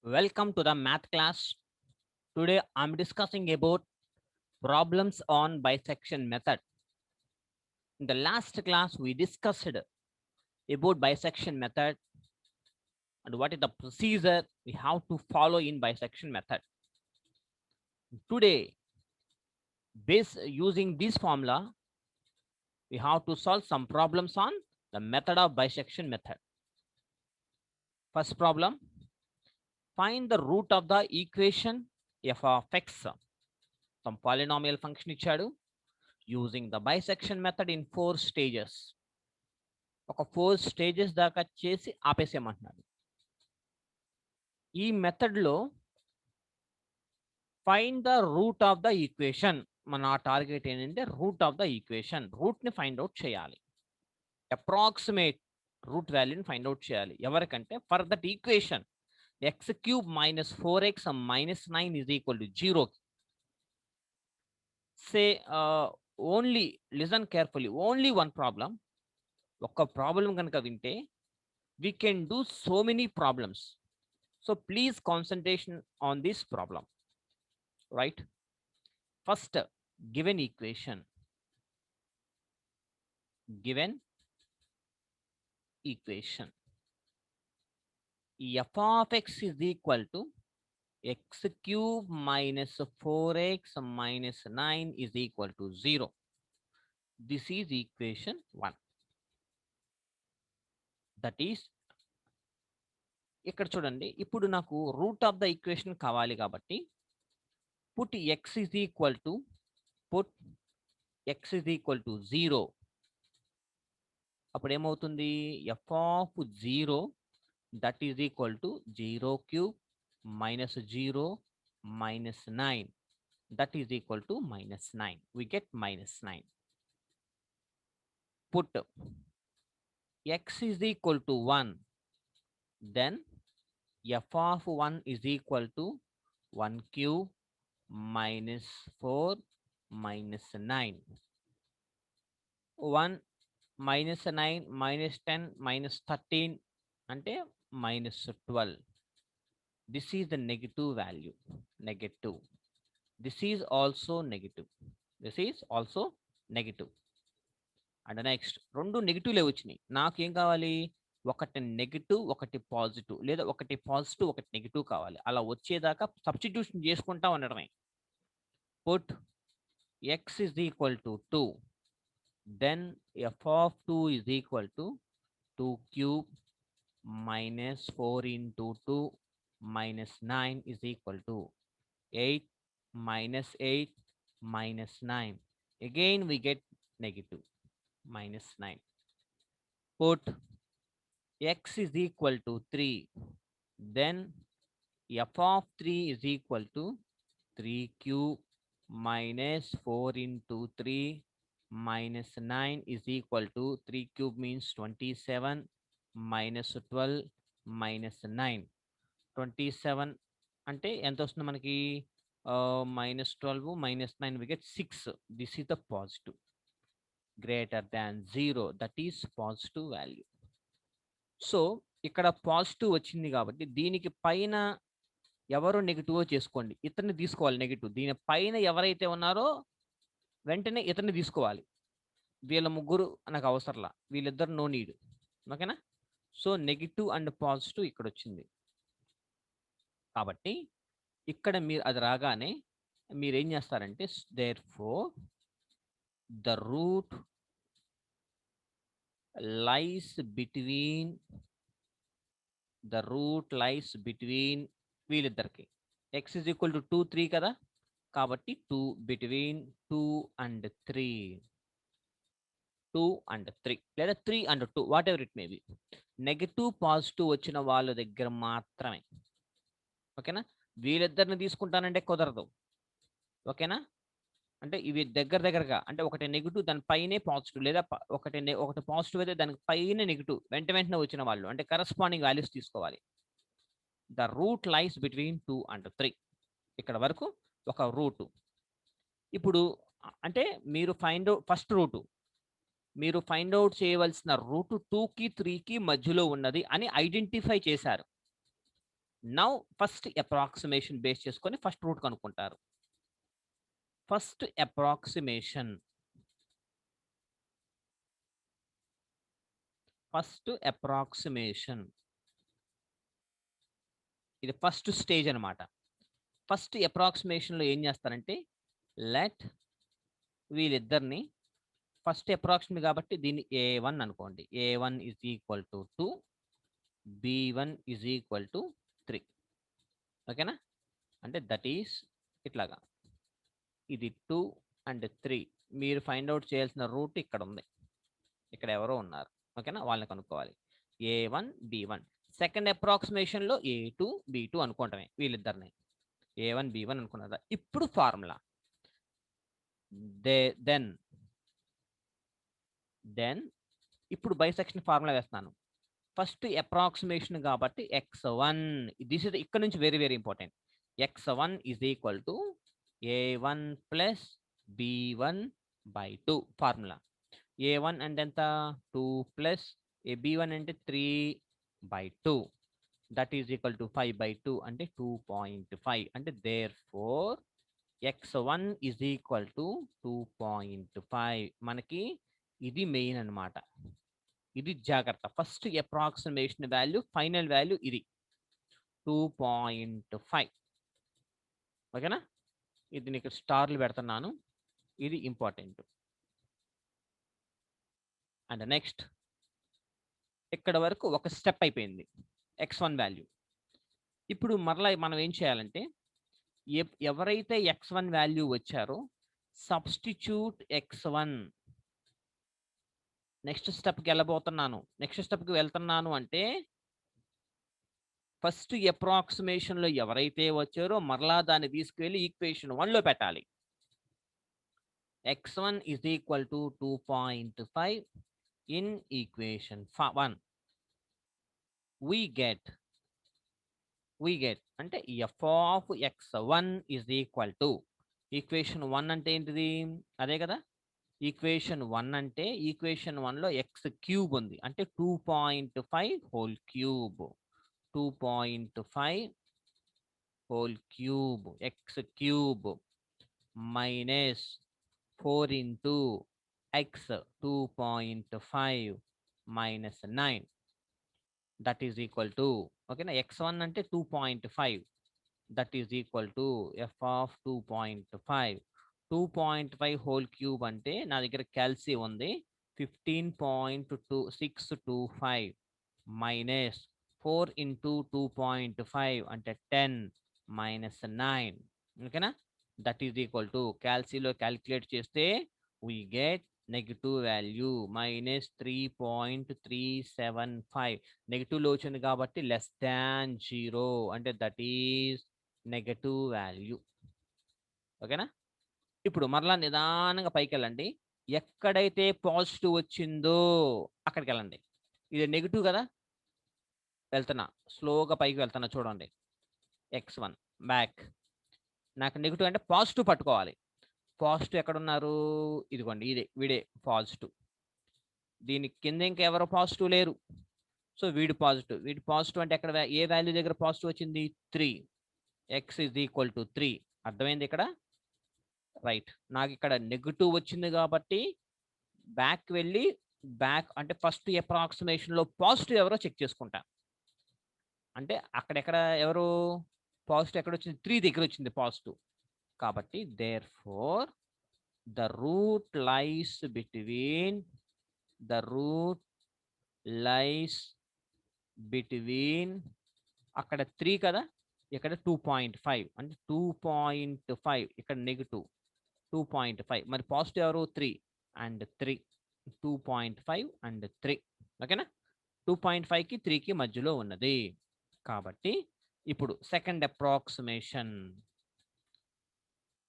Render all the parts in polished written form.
Welcome to the math class. Today I'm discussing about problems on bisection method. In the last class we discussed about bisection method and what is the procedure we have to follow in bisection method. Today, based using this formula, we have to solve some problems on the method of bisection method. First problem, find the root of the equation f of x. Some polynomial function ఇచ్చాడు using the bisection method in 4 stages. ఒక 4 stages దాకా చేసి ఆపేసేయమంటున్నాడు. ఈ మెథడ్లో find the root of the equation. మన target ఏంటంటే root of the equation, రూట్ని ఫైండ్ అవుట్ చేయాలి. అప్రాక్సిమేట్ రూట్ వాల్యూని ఫైండ్ అవుట్ చేయాలి. ఎవరికంటే for that equation x cube minus 4x minus 9 is equal to 0. Say only listen carefully, only one problem. ఒక problem కనుక వింటే we can do so many problems, so please concentration on this problem. Right, first, given equation f of x is equal to x cube minus 4x minus 9 is equal to 0. This is equation 1. That is, ఇక్కడ చూడండి, ఇప్పుడు నాకు route of the equation కావాలి కాబట్టి put x is equal to 0. అప్పుడు ఏమవుతుంది, f of 0 that is equal to 0 cube minus 0 minus 9, that is equal to minus 9. We get minus 9. Put x is equal to 1, then f of 1 is equal to 1 cube minus 4 minus 9. 1 minus 9 minus 10 minus 13 అంటే minus 12. This is the negative value, negative. This is also negative. This is also negative. And next రెండు నెగిటివ్లే వచ్చినాయి. నాకేం కావాలి, ఒకటి negative ఒకటి positive, లేదా ఒకటి positive ఒకటి నెగిటివ్ కావాలి. అలా వచ్చేదాకా సబ్స్టిట్యూషన్ చేసుకుంటా ఉండడమే. Put x is equal to 2, then f of 2 is equal to 2 cube minus 4 into 2 minus 9 is equal to 8 minus 8 minus 9. Again we get negative, minus 9. Put x is equal to 3, then f of 3 is equal to 3 cube minus 4 into 3 minus 9 is equal to 3 cube means 27 minus 12 minus 9. 27 అంటే ఎంత వస్తుంది మనకి, minus 12 minus 9 we get 6. This is the positive, greater than 0, that is positive value. So ఇక్కడ positive వచ్చింది కాబట్టి దీనికి పైన ఎవరు నెగిటివ్ చేసుకోండి, ఇతన్ని తీసుకోవాలి నెగిటివ్. దీని పైన ఎవరైతే ఉన్నారో వెంటనే ఇతన్ని తీసుకోవాలి. వీళ్ళ ముగ్గురు నాకు అవసరంలా, వీళ్ళిద్దరు నో నీడ్. ఓకేనా? సో నెగిటివ్ అండ్ పాజిటివ్ ఇక్కడ వచ్చింది కాబట్టి ఇక్కడ మీరు అది రాగానే మీరు ఏం చేస్తారంటే therefore the root lies between వీళ్ళిద్దరికి. ఎక్స్ ఇస్ ఈక్వల్ టు 2 3 కదా, కాబట్టి 2 బిట్వీన్ 2 and 3, 2 and 3 లేదా 3 and 2, what ever it may be. Negative positive వచ్చిన వాళ్ళ దగ్గర మాత్రమే. ఓకేనా? వీళ్ళిద్దరిని తీసుకుంటానంటే కుదరదు. ఓకేనా? అంటే ఇవి దగ్గరగా, అంటే ఒకటి నెగిటివ్ దాని పైనే పాజిటివ్, లేదా ఒకటి పాజిటివ్ అయితే దానికి పైన నెగిటివ్ వెంటనే వచ్చిన వాళ్ళు, అంటే కరస్పాండింగ్ వాల్యూస్ తీసుకోవాలి. The root lies between 2 and 3. ఇక్కడ వరకు ఒక రూటు. ఇప్పుడు అంటే మీరు ఫస్ట్ రూటు మీరు ఫైండ్ అవుట్ చేయవలసిన రూటు 2కి 3కి మధ్యలో ఉన్నది అని ఐడెంటిఫై చేశారు. నౌ ఫస్ట్ అప్రాక్సిమేషన్ బేస్ చేసుకొని ఫస్ట్ రూట్ కనుక్కుంటారు. ఫస్ట్ అప్రాక్సిమేషన్ ఇది ఫస్ట్ స్టేజ్ అనమాట. ఫస్ట్ అప్రాక్సిమేషన్లో ఏం చేస్తారంటే లెట్ వీళ్ళిద్దరిని ఫస్ట్ అప్రాక్సిమేట్ కాబట్టి దీన్ని A1 అనుకోండి. A1 is equal to 2, B1 is equal to 3. ఓకేనా? అంటే దట్ ఈస్ ఇట్లాగా ఇది 2 అండ్ 3. మీరు ఫైండ్ అవుట్ చేయాల్సిన రూట్ ఇక్కడ ఉంది. ఇక్కడ ఎవరో ఉన్నారు. ఓకేనా? వాళ్ళని కనుక్కోవాలి. A1 B1 second అప్రాక్సిమేషన్లో A2 B2 అనుకోవటమే వీళ్ళిద్దరిని. A1 B1 అనుకున్నారా? ఇప్పుడు ఫార్ములా దెన్ ఇప్పుడు బైసెక్షన్ ఫార్ములా వేస్తున్నాను. ఫస్ట్ అప్రాక్సిమేషన్ కాబట్టి x1 దిస్ ఇస్ ఇక్కడ నుంచి very very important. x1 is equal to A1 plus B1 by 2 formula. A1 అంటే ఎంత 2 ప్లస్ B1 అంటే 3 by 2 that is equal to 5 by 2 అంటే 2.5 అంటే therefore x1 is equal to 2.5. మనకి ఇది మెయిన్ అన్నమాట. ఇది జాగ్రత్త. First approximation value final value ఇది 2.5. ఓకేనా? ఇది నీకు స్టార్లు పెడుతున్నాను. ఇది ఇంపార్టెంట్. అండ్ నెక్స్ట్ ఇక్కడ వరకు ఒక స్టెప్ అయిపోయింది x1 వాల్యూ. ఇప్పుడు మరలా మనం ఏం చేయాలంటే ఎవరైతే x1 వాల్యూ వచ్చారో సబ్స్టిట్యూట్ x1. నెక్స్ట్ స్టెప్కి వెళ్తున్నాను అంటే ఫస్ట్ అప్రాక్సిమేషన్లో ఎవరైతే వచ్చారో మరలా దాన్ని తీసుకువెళ్ళి ఈక్వేషన్ 1లో పెట్టాలి. x1 is equal to 2.5 in equation 1. we get అంటే f of x1 is equal to equation 1 అంటే ఏంటిది? అదే కదా ఈక్వేషన్ 1 అంటే ఈక్వేషన్ 1లో ఎక్స్ క్యూబ్ ఉంది అంటే 2.5 whole cube. 2.5 whole cube X cube minus 4 into X 2.5 minus 9 that is equal to ఓకేనా. x1 అంటే 2.5 that is equal to F of 2.5. 2.5 whole cube అంటే నా దగ్గర క్యాల్సీ ఉంది 15.625 మైనస్ 4 ఇంటూ 2.5 అంటే 10 మైనస్ 9. ఓకేనా? దట్ ఈజ్ ఈక్వల్ టు క్యాల్సీలో క్యాల్కులేట్ చేస్తే we get negative value minus 3.375. నెగిటివ్లో వచ్చింది కాబట్టి లెస్ దాన్ 0 అంటే దట్ ఈజ్ నెగటివ్ వాల్యూ. ఓకేనా? ఇప్పుడు మరలా నిదానంగా పైకి వెళ్ళండి. ఎక్కడైతే పాజిటివ్ వచ్చిందో అక్కడికి వెళ్ళండి. ఇది నెగిటివ్ కదా, వెళ్తున్నా స్లోగా పైకి వెళ్తున్నా చూడండి. x1 back. నాకు నెగిటివ్ అంటే పాజిటివ్ పట్టుకోవాలి. పాజిటివ్ ఎక్కడున్నారు? ఇదిగోండి వీడే పాజిటివ్. దీని కింద ఇంకెవరో పాజిటివ్ లేరు. సో వీడి పాజిటివ్ అంటే ఎక్కడ ఏ వాల్యూ దగ్గర పాజిటివ్ వచ్చింది? 3. x is equal to 3. అర్థమైంది ఇక్కడ? రైట్. నాకు ఇక్కడ నెగిటివ్ వచ్చింది కాబట్టి బ్యాక్ వెళ్ళి అంటే ఫస్ట్ అప్రాక్సిమేషన్లో పాజిటివ్ ఎవరో చెక్ చేసుకుంటా. అంటే అక్కడెక్కడ ఎవరు పాజిటివ్ ఎక్కడ వచ్చింది? 3 దగ్గర వచ్చింది పాజిటివ్. కాబట్టి therefore the root lies between అక్కడ 3 కదా, ఇక్కడ 2.5 అంటే 2.5 ఇక్కడ నెగిటివ్ 2.5. మరి పాజిటివ్ ఎవరు? 3 అండ్ 3. 2.5 అండ్ 3. ఓకేనా? 2.5కి 3కి మధ్యలో ఉన్నది. కాబట్టి ఇప్పుడు సెకండ్ అప్రాక్సిమేషన్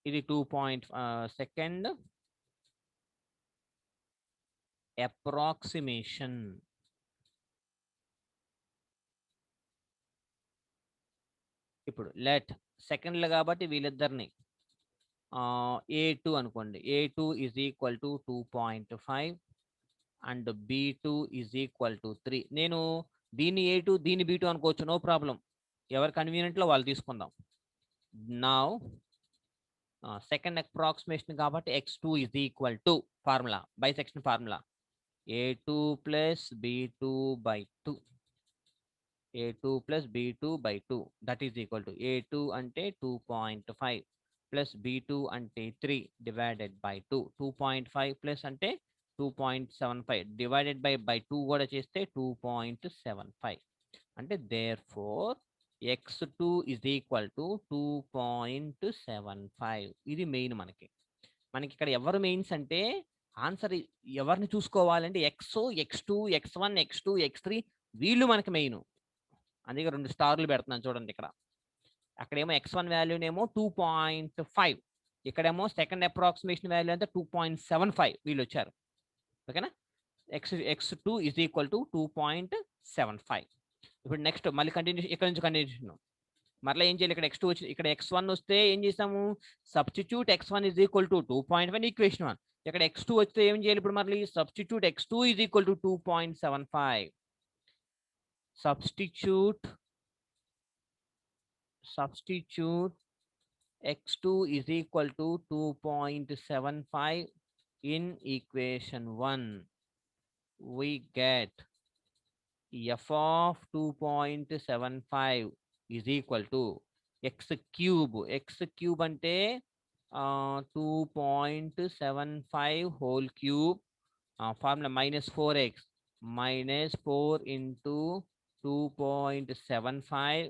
ఇది 2. సెకండ్ అప్రాక్సిమేషన్ ఇప్పుడు లెట్ సెకండ్లు కాబట్టి వీళ్ళిద్దరిని A2 అనుకోండి. A2 is equal to 2.5 and B2 is equal to 3. నేను దీన్ని A2 దీన్ని B2 అనుకోవచ్చు, నో ప్రాబ్లం. ఎవరు కన్వీనియంట్లో వాళ్ళు తీసుకుందాం. నౌ సెకండ్ అప్రాక్సిమేషన్ కాబట్టి x2 is equal to formula bisection formula a2 plus b2 by 2 a2 plus b2 by 2 that is equal to a2 అంటే 2.5 plus b2 అంటే 3 divided by 2 2.5 plus అంటే 2.75 divided by 2 కూడా చేస్తే 2.75 అంటే therefore x2 is equal to 2.75 ఇది main మనకి ఇక్కడ ఎవరు మెయిన్స్ అంటే ఆన్సర్ ఎవరిని చూసుకోవాలంటే x2 x1 x2 x3 వీళ్ళు మనకి మెయిన్. అందుకే 2 స్టార్లు పెడుతున్నాను చూడండి. అక్కడేమో x1 వాల్యూనేమో 2.5, ఇక్కడేమో సెకండ్ అప్రాక్సిమేషన్ వాల్యూ అంటే 2.75 వీళ్ళు వచ్చారు. ఓకేనా, x2 is equal to 2.75. ఇప్పుడు నెక్స్ట్ మళ్ళీ కంటిన్యూషన్, ఇక్కడ నుంచి కంటిన్యూషన్ మరలా ఏం చేయాలి, ఇక్కడ x2 వచ్చి ఇక్కడ x1 వస్తే ఏం చేస్తాము, substitute x1 is equal to 2.1 equation 1. ఇక్కడ x2 వస్తే ఏం చేయాలి, ఇప్పుడు మళ్ళీ substitute x2 is equal to 2.75. substitute x2 is equal to 2.75 in equation 1. We get f of 2.75 is equal to x cube అంటే 2.75 whole cube, formula minus 4x minus 4 into 2.75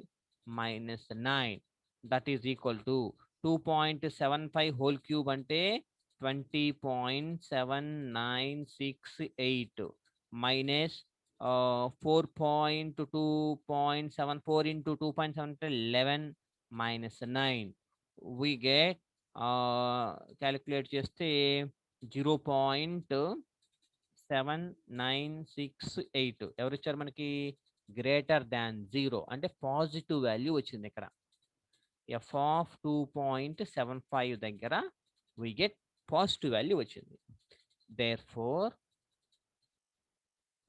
minus 9 that is equal to 2.75 whole cube అంటే 20.7968 minus 4.2.74 into 2.7 11 minus 9 we get calculate చేస్తే 0.7968 ఎవరు ఇచ్చారు మనకి, greater than 0 అంటే positive value వచ్చింది. ఇక్కడ f of 2.75 దగ్గర we get పాజిటివ్ వాల్యూ వచ్చింది. therefore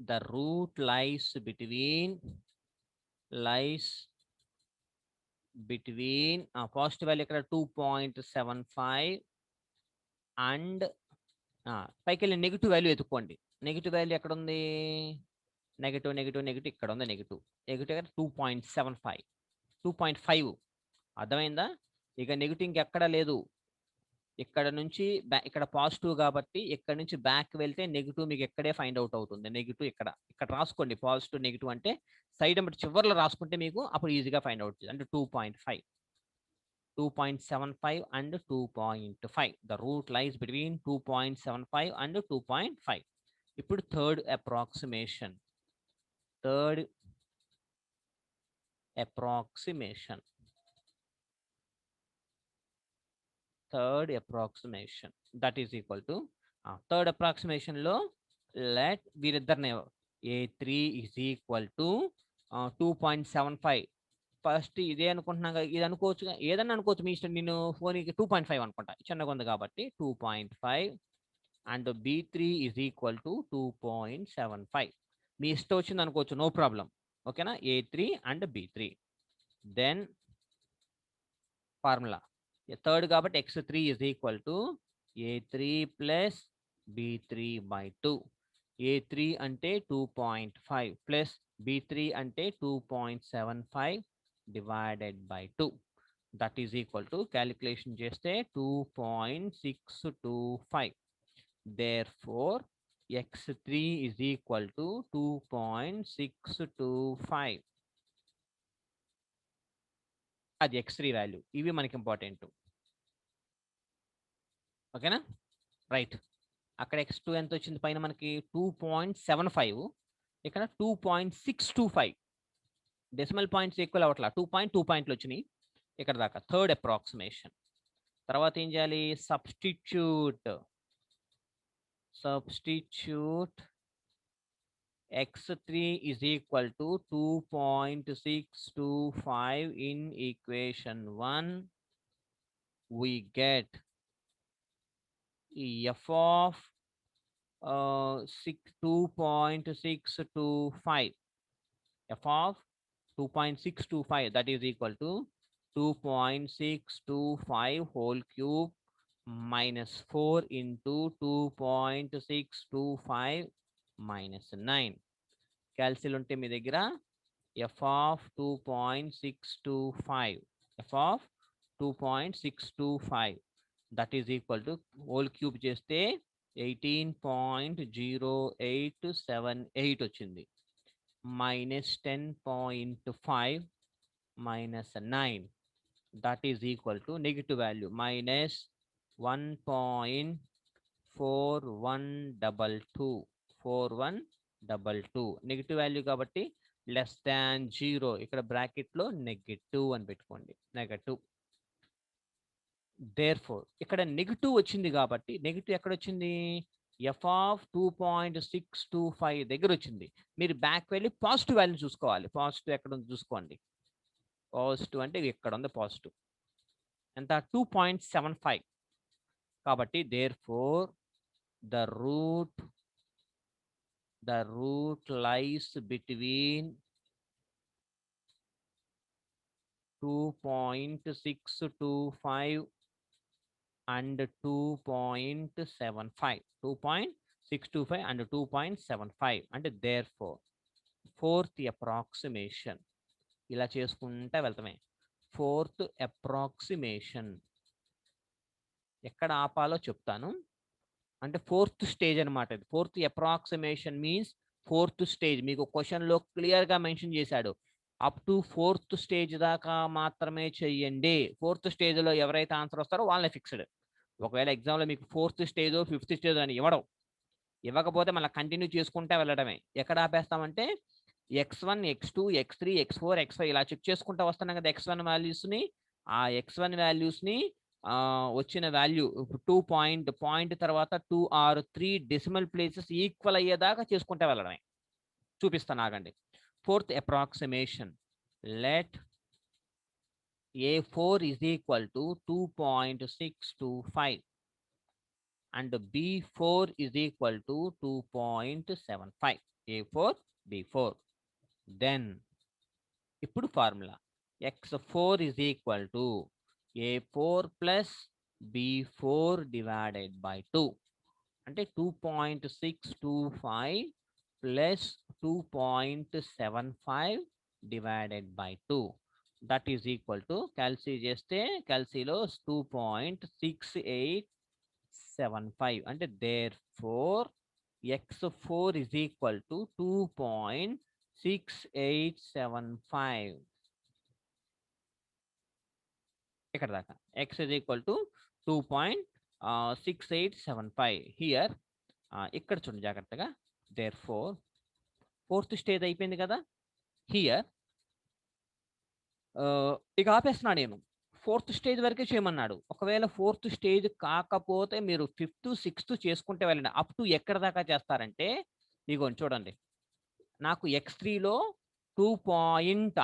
the root lies between positive value ఇక్కడ 2.75 అండ్ పైకి వెళ్ళి నెగిటివ్ వాల్యూ ఎత్తుక్కోండి. నెగిటివ్ వాల్యూ ఎక్కడ ఉంది, నెగిటివ్ ఇక్కడ ఉంది, నెగిటివ్ 2.5 అర్థమైందా. ఇక నెగిటివ్ ఇంకెక్కడ లేదు, ఇక్కడ నుంచి ఇక్కడ పాజిటివ్ కాబట్టి ఇక్కడ నుంచి బ్యాక్ వెళ్తే నెగిటివ్ మీకు ఎక్కడే ఫైండ్ అవుట్ అవుతుంది. నెగిటివ్ ఇక్కడ రాసుకోండి, పాజిటివ్ నెగిటివ్ అంటే సైడ్ నెంబర్ చివరిలో రాసుకుంటే మీకు అప్పుడు ఈజీగా ఫైండ్ అవుట్ అంటే 2.75 and 2.5. the root lies between 2.75 and 2.5. ఇప్పుడు third approximation that is equal to third approximation లో లెట్ వీరిద్దరిని a3 is equal to 2.75. First ఇదే అనుకుంటున్నాగా, ఇది అనుకోవచ్చు, ఏదన్నా అనుకోవచ్చు మీ ఇష్టం. నేను ఫోన్కి 2.5 అనుకుంటా, చిన్నగా ఉంది కాబట్టి 2.5 and b3 is equal to 2.75. మీ ఇష్టం వచ్చింది అనుకోవచ్చు, నో ప్రాబ్లం. ఓకేనా, a3 and b3. Then formula third కాబట్టి x3 is equal to a3 plus b3 by 2. a3 అంటే 2.5 ప్లస్ b3 అంటే 2.75 divided by 2. that is equal to calculation చేస్తే 2.625. therefore x3 is equal to 2.625. అది x3 value. ఇవి మనకి important. ఓకేనా, right. అక్కడ x2 ఎంత వచ్చింది పైన మనకి 2.75, ఇక్కడ 2.625. డెసిమల్ పాయింట్స్ ఈక్వల్ అవట్లా, 2 పాయింట్లు వచ్చినాయి ఇక్కడ దాకా. థర్డ్ అప్రాక్సిమేషన్ తర్వాత ఏం చేయాలి, substitute x3 is equal to 2.625 in equation 1. we get f of 2.625. f of 2.625, that is equal to 2.625 whole cube minus 4 into 2.625 minus 9. క్యాల్సిల్ ఉంటే మీ దగ్గర f of 2.625, f of 2.625, that is equal to whole cube చేస్తే 18.0878 వచ్చింది, minus 10.5 minus 9, that is equal to negative value minus 1.4122 negative value కాబట్టి less than 0, ఇక్కడ bracket లో negative అని పెట్టుకోండి, negative. Therefore ఇక్కడ నెగిటివ్ వచ్చింది కాబట్టి, నెగిటివ్ ఎక్కడ వచ్చింది, ఎఫ్ ఆఫ్ 2.625 దగ్గర వచ్చింది. మీరు బ్యాక్ వెళ్ళి పాజిటివ్ వాల్యూ చూసుకోవాలి. పాజిటివ్ ఎక్కడ ఉంది చూసుకోండి. పాజిటివ్ అంటే ఇక్కడ ఉంది పాజిటివ్, ఎంత 2.75. కాబట్టి therefore the root lies between 2.625 and 2.75, 2.625 and 2.75 అంటే therefore fourth approximation ఇలా చేసుకుంటా వెళ్తామే. ఫోర్త్ అప్రాక్సిమేషన్ ఎక్కడ ఆపాలో చెప్తాను, అంటే ఫోర్త్ స్టేజ్ అనమాట ఇది. Fourth approximation means fourth stage. మీకు క్వశ్చన్లో క్లియర్గా మెన్షన్ చేశాడు, అప్ టు ఫోర్త్ స్టేజ్ దాకా మాత్రమే చెయ్యండి. ఫోర్త్ స్టేజ్లో ఎవరైతే ఆన్సర్ వస్తారో వాళ్ళే ఫిక్స్డ్. ఒకవేళ ఎగ్జామ్లో మీకు ఫోర్త్ స్టేజ్ ఫిఫ్త్ స్టేజ్ అని ఇవ్వకపోతే మళ్ళీ కంటిన్యూ చేసుకుంటా వెళ్ళడమే. ఎక్కడ ఆపేస్తామంటే x1 x2 x3 x4 x5 ఇలా చెక్ చేసుకుంటా వస్తున్నాం కదా x1 వాల్యూస్ని. ఆ x1 వాల్యూస్ని వచ్చిన వాల్యూ 2 పాయింట్ తర్వాత 2 ఆర్ 3 డెసిమల్ ప్లేసెస్ ఈక్వల్ అయ్యేదాకా చేసుకుంటా వెళ్ళడమే. చూపిస్తాను ఆగండి. Fourth approximation, let A4 is equal to 2.625 and B4 is equal to 2.75. A4 B4. Then ఇప్పుడు formula x4 is equal to A4 plus B4 divided by 2 అంటే 2.625 plus 2.75 divided by 2, that is equal to calci చేస్తే క్యాల్సిలో 2.6875 అంటే therefore x4 is equal to 2.6875. ఇక్కడ దాకా x is equal to 2.6875 here. ఇక్కడ చూడండి జాగ్రత్తగా. therefore fourth stage అయిపోయింది కదా హియర్. ఇక ఆపేస్తున్నాడు నేను, ఫోర్త్ స్టేజ్ వరకే చేయమన్నాడు. ఒకవేళ ఫోర్త్ స్టేజ్ కాకపోతే మీరు ఫిఫ్త్ సిక్స్త్ చేసుకుంటే వెళ్ళండి. అప్ టు ఎక్కడ దాకా చేస్తారంటే ఇగోండి చూడండి, నాకు x3లో 2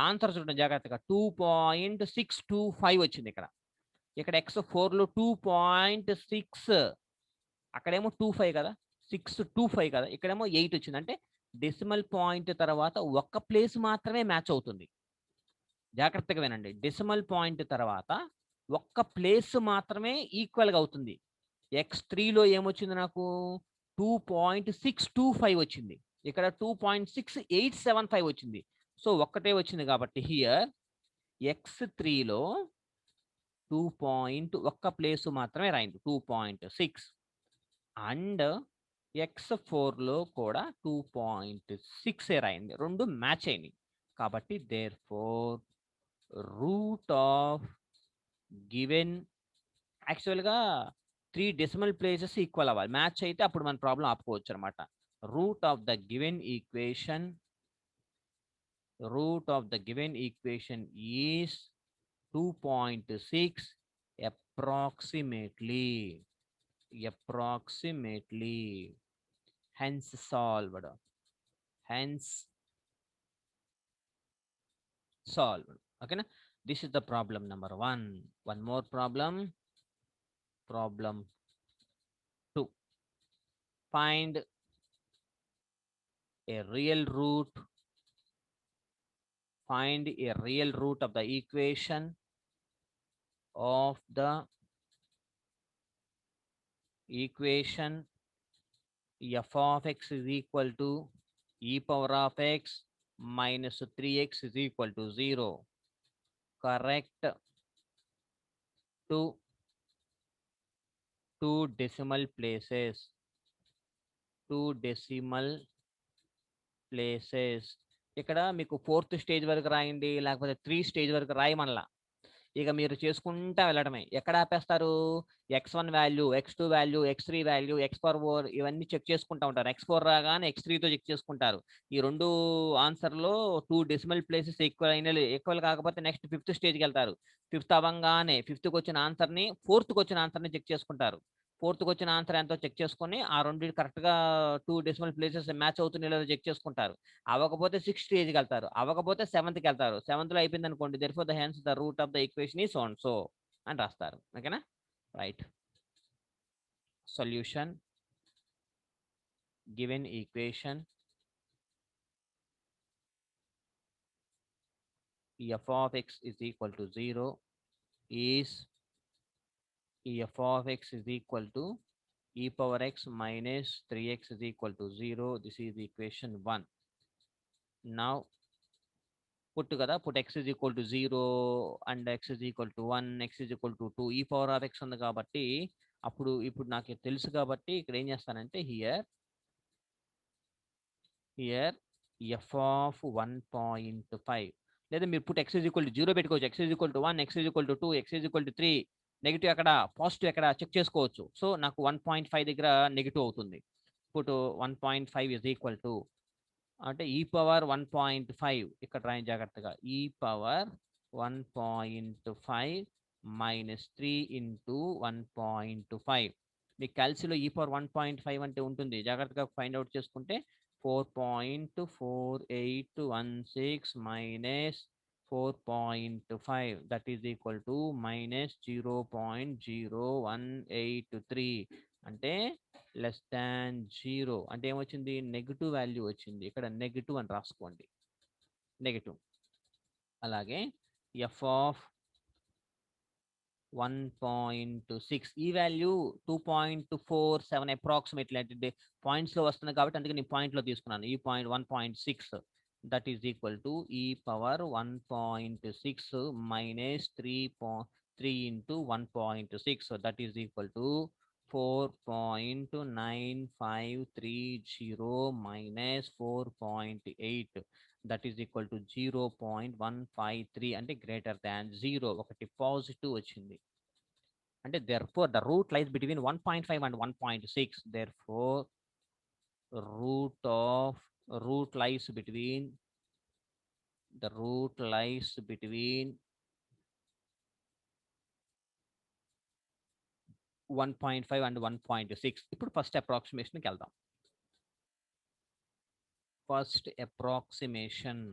ఆన్సర్ చూడండి జాగ్రత్తగా 2.625 వచ్చింది. ఇక్కడ x4లో 2.6, అక్కడేమో 25 కదా, 625 కదా, ఇక్కడేమో 8 వచ్చింది. అంటే డెసిమల్ పాయింట్ తర్వాత ఒక్క ప్లేస్ మాత్రమే మ్యాచ్ అవుతుంది. జాగ్రత్తగా వినండి, డెసిమల్ పాయింట్ తర్వాత ఒక్క ప్లేస్ మాత్రమే ఈక్వల్గా అవుతుంది. x3లో ఏమొచ్చింది నాకు 2.625 వచ్చింది, ఇక్కడ 2.6875 వచ్చింది. సో ఒక్కటే వచ్చింది కాబట్టి హియర్ x3లో 2 ఒక్క ప్లేస్ మాత్రమే రాయింది 2.6 అండ్ x4లో కూడా 2.6 రాయింది, రెండు మ్యాచ్ అయింది. కాబట్టి therefore రూట్ ఆఫ్ గివెన్, యాక్చువల్గా 3 డెసిమల్ ప్లేసెస్ ఈక్వల్ అవ్వాలి, మ్యాచ్ అయితే అప్పుడు మన ప్రాబ్లం ఆపుకోవచ్చు అనమాట. Route of the given equation is 2.6 approximately, hence solved. Okay na? This is the problem number 1. One more problem 2. Find a real root find a real root of the equation of the equation f of x is equal to e power of x minus 3x is equal to 0. Correct to two decimal places. Two decimal places. ఇక్కడ మీకు 4th stage వరకు రాయండి, లేకపోతే 3 stage వరకు రాయమనలా. ఇక మీరు చేసుకుంటా వెళ్ళడమే. ఎక్కడ ఆపేస్తారు? x1 value, x2 value, x3 value, x4 ఇవన్నీ చెక్ చేసుకుంటా ఉంటారు. x4 రాగానే x3తో చెక్ చేసుకుంటారు. ఈ రెండు ఆన్సర్లో 2 డెసిమల్ ప్లేసెస్ ఈక్వల్ కాకపోతే నెక్స్ట్ 5th స్టేజ్కి వెళ్తారు. 5th అవ్వంగానే 5th వచ్చిన ఆన్సర్ని 4th వచ్చిన ఆన్సర్ని చెక్ చేసుకుంటారు. 4th వచ్చిన ఆన్సర్ ఎంతో చెక్ చేసుకొని ఆ రెండు కరెక్ట్గా 2 డెసిమల్ ప్లేసెస్ మ్యాచ్ అవుతున్నాయో లేదో చెక్ చేసుకుంటారు. అవ్వకపోతే 6th స్టేజ్కి వెళ్తారు. అవ్వకపోతే 7th కి వెళ్తారు. 7th లో అయిపోయింది అనుకోండి, therefore the hence the root of the equation is so and so అని రాస్తారు. ఓకేనా? Right. Solution given equation f of x is equal to 0 is f of x is equal to e power x minus 3x is equal to 0. This is equation 1. Now put together, put x is equal to 0 and x is equal to 1, x is equal to 2, e power of x ఉంది కాబట్టి ఇప్పుడు నాకు తెలుసు కాబట్టి ఇక్కడ ఏం చేస్తానంటే here f of 1.5, లేదా మీరు put x is equal to 0 పెట్టుకోవచ్చు, x is equal to 1, x is equal to 2, x is equal to 3, negative ఎక్కడ పాజిటివ్ ఎక్కడ చెక్ చేసుకోవచ్చు. సో నాకు 1.5 దగ్గర నెగిటివ్ అవుతుంది. పుట్ 1.5 is equal to అంటే ఈ పవర్ 1.5 ఇక్కడ రాయండి జాగ్రత్తగా, ఈ పవర్ 1.5 మైనస్ 3 ఇంటూ 1.5. మీకు క్యాల్సిలో ఈ పవర్ 1.5 అంటే ఉంటుంది, జాగ్రత్తగా ఫైండ్ అవుట్ చేసుకుంటే 4.4816 minus 4.5 that is equal to minus 0.0183 అంటే లెస్ దాన్ 0. అంటే ఏమొచ్చింది? నెగిటివ్ వాల్యూ వచ్చింది. ఇక్కడ నెగిటివ్ అని రాసుకోండి, నెగిటివ్. అలాగే ఎఫ్ ఆఫ్ 1.6 ఈ వాల్యూ 2.47 అప్రాక్సిమేట్లీ అంటే పాయింట్స్లో వస్తుంది కాబట్టి అందుకే నేను పాయింట్లో తీసుకున్నాను. ఈ point 1.6 that is equal to e power 1.6 minus 3 into 1.6 that is equal to 4.9530 minus 4.8 that is equal to 0.153 అంటే గ్రేటర్ దాన్ 0. ఒకటి పాజిటివ్ వచ్చింది అంటే therefore the root lies between 1.5 and 1.6. therefore root lies between 1.5 and 1.6. ఇప్పుడు first అప్రాక్సిమేషన్కి వెళ్దాం. First approximation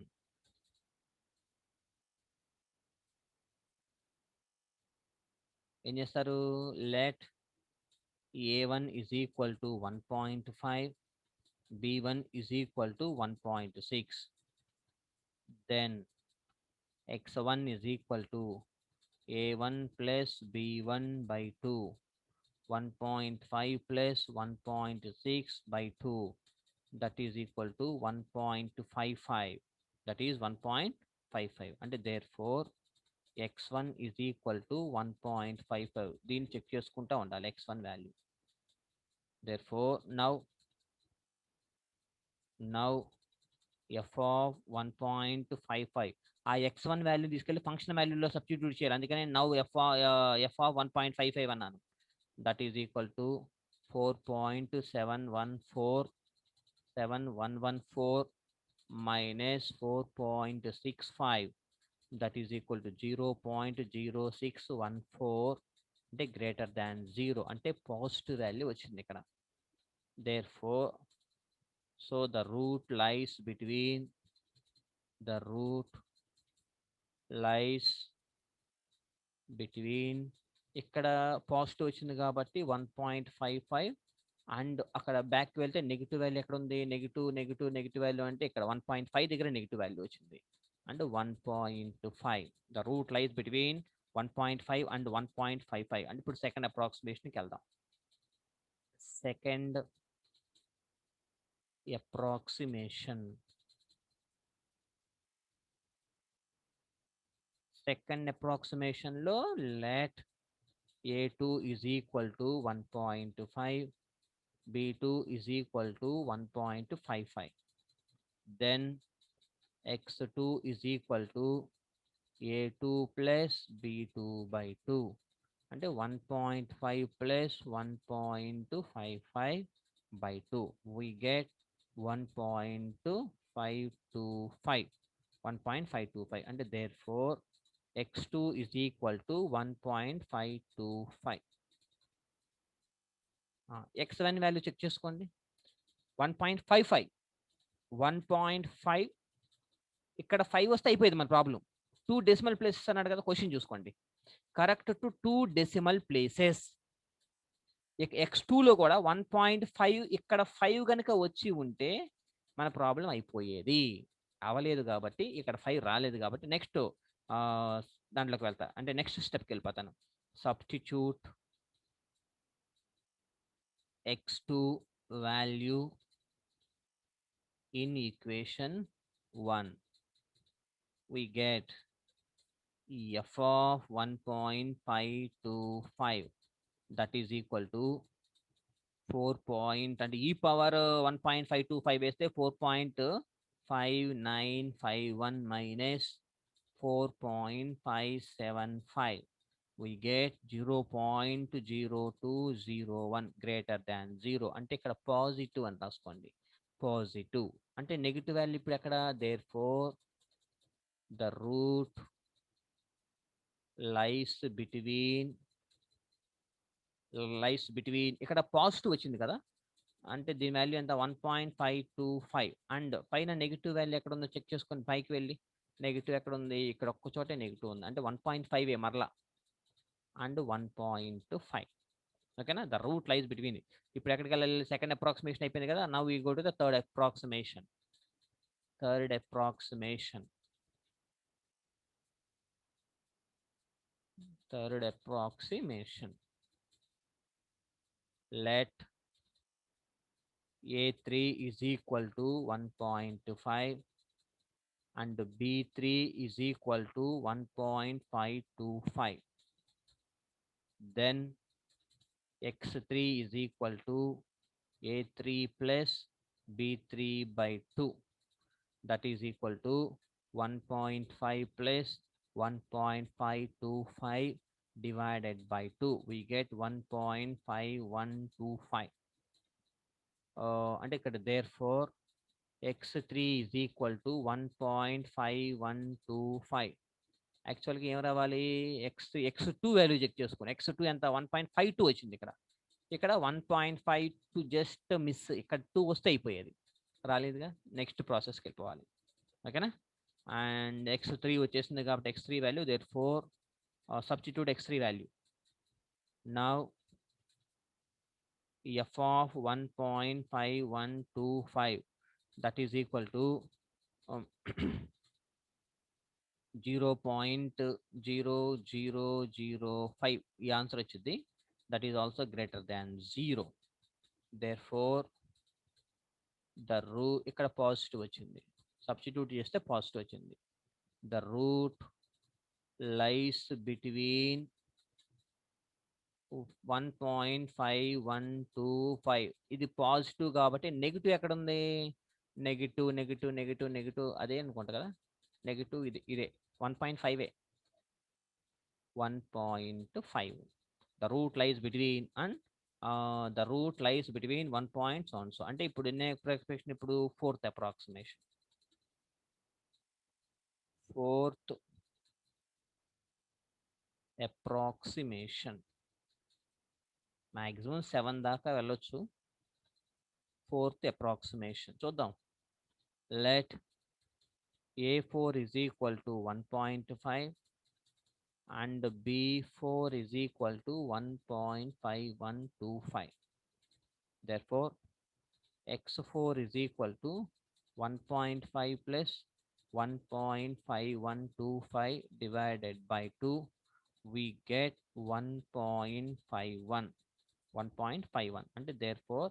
ఏం చేస్తారు? Let a1 is equal to 1.5, b1 is equal to 1.6, then x1 is equal to a1 plus b1 by 2, 1.5 plus 1.6 by 2 that is equal to 1.55, that is 1.55 అంటే therefore x1 is equal to 1.55. దీన్ని check చేసుకుంటా ఉండాలి x1 value. therefore now f of 1.55 ఆ x1 value తీసుకెళ్ళి function వాల్యూలో substitute చేయాలి. అందుకని now f of 1.55 అన్నాను. That is equal to 4.7114 minus 4.65 that is equal to 0.0614 అంటే గ్రేటర్ దాన్ 0 అంటే పాజిటివ్ వాల్యూ వచ్చింది ఇక్కడ. therefore so the root lies between ఇక్కడ పాజిటివ్ వచ్చింది కాబట్టి 1.55 అండ్ అక్కడ బ్యాక్ వెళ్తే నెగిటివ్ వాల్యూ ఎక్కడ ఉంది? నెగిటివ్ వాల్యూ అంటే ఇక్కడ 1.5 దగ్గర నెగిటివ్ వాల్యూ వచ్చింది. and 1.5. The root lies between 1.5 and 1.55. And ఇప్పుడు సెకండ్ అప్రాక్సిమేషన్కి వెళ్దాం. Second approximation. సెకండ్ అప్రాక్సిమేషన్లో let a2 is equal to 1.5, b2 is equal to 1.55. Then x2 is equal to a2 plus b2 by 2. అంటే 1.5 plus 1.55 by 2. We get 1.525. 1.525. And therefore, x2 is equal to 1.525. x1 value check చేసుకోండి. 1.55. 1.5 ఇక్కడ 5 వస్తే అయిపోయింది మన problem. 2 decimal places అన్నాడు కదా, question చూసుకోండి. Correct to 2 decimal places. x2లో కూడా 1.5 ఇక్కడ 5 కనుక వచ్చి ఉంటే మన ప్రాబ్లం అయిపోయేది. అవ్వలేదు కాబట్టి, ఇక్కడ 5 రాలేదు కాబట్టి నెక్స్ట్ దాంట్లోకి వెళ్తా, అంటే నెక్స్ట్ స్టెప్కి వెళ్ళిపోతాను. Substitute x2 value in equation 1. We get f of 1.525, that is equal to 4 point, and e power 1.525 వేస్తే 4.5951 minus 4.575. We get 0.0201 greater than 0. అంటే ఇక్కడ పాజిటివ్ అని రాసుకోండి. పాజిటివ్ అంటే నెగిటివ్ వాల్యూ ఇప్పుడు ఎక్కడ? therefore the root lies between ఇక్కడ positive వచ్చింది కదా, అంటే దీని వాల్యూ ఎంత? 1.525. అండ్ పైన నెగిటివ్ వాల్యూ ఎక్కడ ఉందో చెక్ చేసుకొని పైకి వెళ్ళి, నెగిటివ్ ఎక్కడ ఉంది? ఇక్కడ ఒక్క చోటే నెగిటివ్ ఉంది, అంటే 1.5 మరలా, అండ్ 1.5. ఓకేనా? The root lies between. ఇప్పుడు ఎక్కడికి వెళ్ళాలి? సెకండ్ అప్రాక్సిమేషన్ అయిపోయింది కదా. Now we go to the third approximation. Third approximation. Let a3 is equal to 1.5 and b3 is equal to 1.525. Then x3 is equal to a3 plus b3 by 2. That is equal to 1.5 plus 1.525 divided by 2. We get 1.5125. అంటే ఇక్కడ therefore x3 is equal to 1.5125. యాక్చువల్గా ఏం రావాలి? x2 value check చేసుకోండి. x2 ఎంత? 1.52 వచ్చింది. ఇక్కడ 1.52 just miss. ఇక్కడ 2 వస్తే అయిపోయేది, రాలేదుగా. నెక్స్ట్ ప్రాసెస్కి వెళ్ళిపోవాలి. ఓకేనా? అండ్ x3 వచ్చేసింది కాబట్టి x3 value, therefore substitute x3 value. Now f of 1.5125, that is equal to 0.0005. ఈ ఆన్సర్ వచ్చింది. That is also greater than 0. therefore the root, ఇక్కడ పాజిటివ్ వచ్చింది, సబ్స్టిట్యూట్ చేస్తే పాజిటివ్ వచ్చింది. the root lies between 1.5125. ఇది positive కాబట్టి నెగిటివ్ ఎక్కడ ఉంది? నెగిటివ్ నెగిటివ్ నెగిటివ్ నెగిటివ్ అదే అనుకుంటా కదా. నెగిటివ్ ఇదే 1.5. 1.5. the root lies between and the root lies between 1 point so and so. అంటే ఇప్పుడు ఎన్ని అప్రాక్సిమేషన్? ఇప్పుడు fourth approximation. Fourth approximation. Maximum 7 దాకా వెళ్ళొచ్చు. ఫోర్త్ అప్రాక్సిమేషన్ చూద్దాం. let a4 is equal to 1.5 and b4 is equal to 1.5125. therefore x4 is equal to 1.5 plus 1.5125 divided by 2, we get 1.51. 1.51 అంటే therefore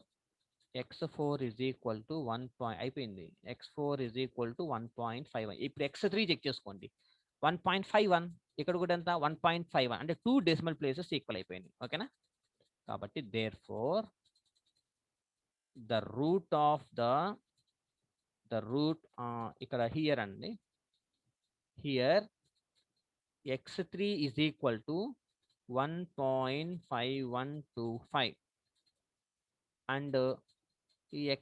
x4 is equal to 1 అయిపోయింది. x4 is equal to 1.51. ఇప్పుడు x3 check చేసుకోండి. 1.51 ఇక్కడ కూడా ఎంత 1.51 అంటే 2 decimal places equal అయిపోయింది. ఓకేనా? కాబట్టి therefore the root of the root ఇక్కడ here అండి, here x3 is equal to 1.5125 and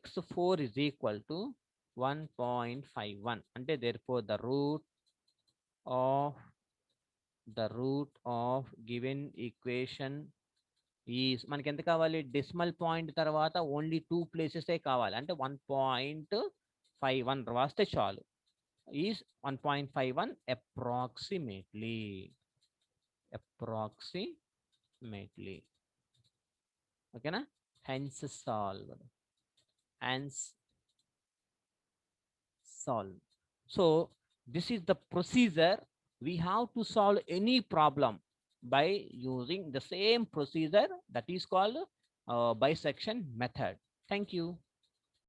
x4 is equal to 1.51 అంటే therefore the root of given equation is మనకి ఎంత కావాలి, డెసిమల్ పాయింట్ తర్వాత ఓన్లీ 2 ప్లేసెసే కావాలి అంటే 1.51 రాస్తే చాలు. Is 1.51 approximately. ఓకేనా? hence solved. So this is the procedure. We have to solve any problem by using the same procedure, that is called bisection method. Thank you.